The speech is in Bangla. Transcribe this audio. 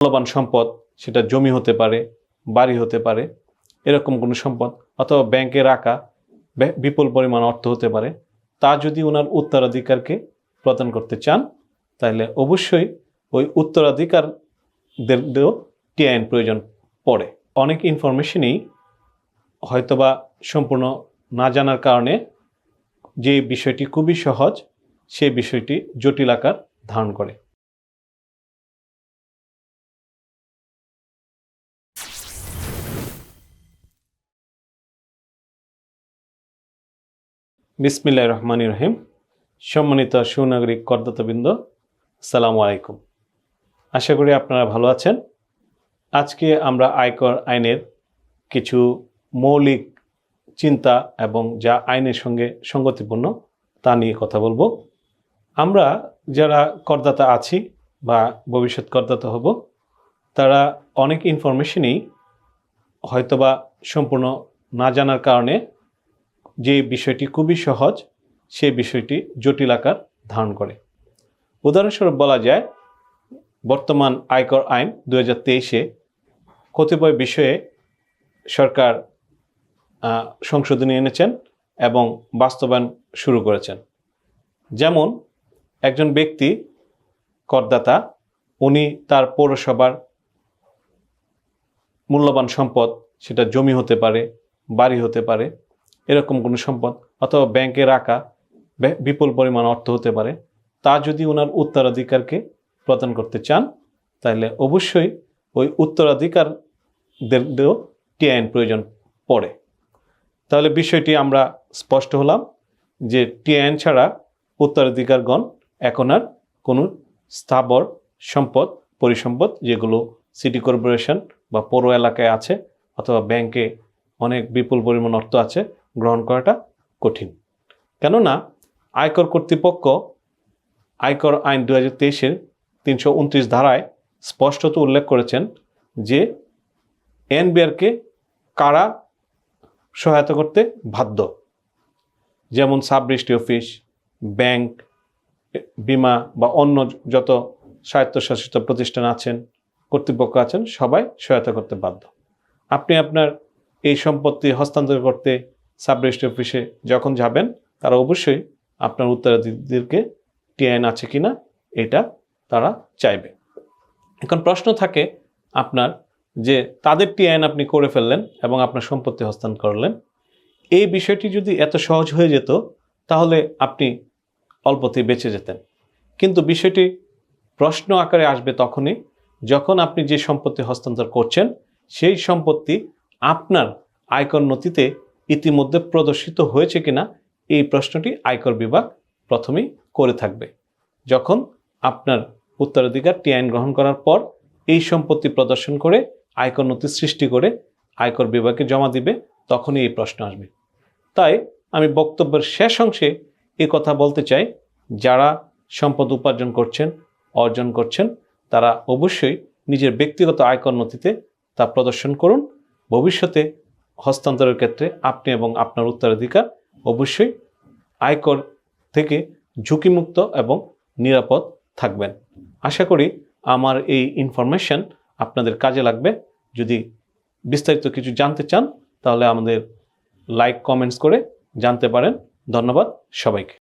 মূল্যবান সম্পদ, সেটা জমি হতে পারে, বাড়ি হতে পারে, এরকম কোনো সম্পদ, অথবা ব্যাংকে রাখা বিপুল পরিমাণ অর্থ হতে পারে, তা যদি ওনার উত্তরাধিকারকে প্রদান করতে চান, তাহলে অবশ্যই ওই উত্তরাধিকারদেরও টিআইএন প্রয়োজন পড়ে। অনেক ইনফরমেশনই হয়তোবা সম্পূর্ণ না জানার কারণে যে বিষয়টি খুবই সহজ, সেই বিষয়টি জটিল আকার ধারণ করে। বিসমিল্লাহির রহমানির রহিম। সম্মানিত সুনাগরিক করদাতাবৃন্দ, আসসালামু আলাইকুম। আশা করি আপনারা ভালো আছেন। আজকে আমরা আয়কর আইনের কিছু মৌলিক চিন্তা এবং যা আইনের সঙ্গে সঙ্গতিপূর্ণ তা নিয়ে কথা বলবো। আমরা যারা করদাতা আছি বা ভবিষ্যৎ করদাতা হব, তারা অনেক ইনফরমেশনই হয়তোবা সম্পূর্ণ না জানার কারণে যে বিষয়টি খুবই সহজ, সেই বিষয়টি জটিল আকার ধারণ করে। উদাহরণস্বরূপ বলা যায়, বর্তমান আয়কর আইন 2023-এ কতিপয় বিষয়ে সরকার সংশোধনী এনেছেন এবং বাস্তবায়ন শুরু করেছেন। যেমন একজন ব্যক্তি করদাতা, উনি তার পৌরসভার মূল্যবান সম্পদ, সেটা জমি হতে পারে, বাড়ি হতে পারে, এরকম কোনো সম্পদ, অথবা ব্যাংকে রাখা বিপুল পরিমাণ অর্থ হতে পারে, তা যদি ওনার উত্তরাধিকারকে প্রদান করতে চান, তাহলে অবশ্যই ওই উত্তরাধিকারদেরও টিআইএন প্রয়োজন পড়ে। তাহলে বিষয়টি আমরা স্পষ্ট হলাম যে টিআইএন ছাড়া উত্তরাধিকারগণ এখন আর কোনো স্থাবর সম্পদ, পরিসম্পদ, যেগুলো সিটি কর্পোরেশন বা পৌর এলাকায় আছে অথবা ব্যাংকে অনেক বিপুল পরিমাণ অর্থ আছে, গ্রহণ করাটা কঠিন। কেননা আয়কর কর্তৃপক্ষ আয়কর আইন 2023-এর 329 ধারায় স্পষ্টত উল্লেখ করেছেন যে এনবিআরকে কারা সহায়তা করতে বাধ্য। যেমন সাব রেজিস্ট্রি অফিস, ব্যাংক, বিমা বা অন্য যত স্বায়ত্তশাসিত প্রতিষ্ঠান আছেন, কর্তৃপক্ষ আছেন, সবাই সহায়তা করতে বাধ্য। আপনি আপনার এই সম্পত্তি হস্তান্তর করতে সাব রেজিস্ট্রি অফিসে যখন যাবেন, তারা অবশ্যই আপনার উত্তরাধিকারীদেরকে টিআইএন আছে কিনা এটা তারা চাইবে। এখন প্রশ্ন থাকে আপনার যে তাদের টিআইএন আপনি করে ফেললেন এবং আপনার সম্পত্তি হস্তান্তর করলেন, এই বিষয়টি যদি এত সহজ হয়ে যেত তাহলে আপনি অল্পতেই বেঁচে যেতেন। কিন্তু বিষয়টি প্রশ্ন আকারে আসবে তখনই যখন আপনি যে সম্পত্তি হস্তান্তর করছেন, সেই সম্পত্তি আপনার আয়কর নথিতে ইতিমধ্যে প্রদর্শিত হয়েছে কিনা, এই প্রশ্নটি আয়কর বিভাগ প্রথমেই করে থাকবে। যখন আপনার উত্তরাধিকার টিআইএন গ্রহণ করার পর এই সম্পত্তি প্রদর্শন করে আয়কর নথি সৃষ্টি করে আয়কর বিভাগে জমা দিবে, তখনই এই প্রশ্ন আসবে। তাই আমি বক্তব্যের শেষ অংশে এই কথা বলতে চাই, যারা সম্পদ উপার্জন করছেন, অর্জন করছেন, তারা অবশ্যই নিজের ব্যক্তিগত আয়কর নথিতে তা প্রদর্শন করুন। ভবিষ্যতে হস্তান্তরের ক্ষেত্রে আপনি এবং আপনার উত্তরাধিকার অবশ্যই আয়কর থেকে ঝুঁকিমুক্ত এবং নিরাপদ থাকবেন। আশা করি আমার এই ইনফরমেশন আপনাদের কাজে লাগবে। যদি বিস্তারিত কিছু জানতে চান তাহলে আমাদের লাইক, কমেন্টস করে জানতে পারেন। ধন্যবাদ সবাইকে।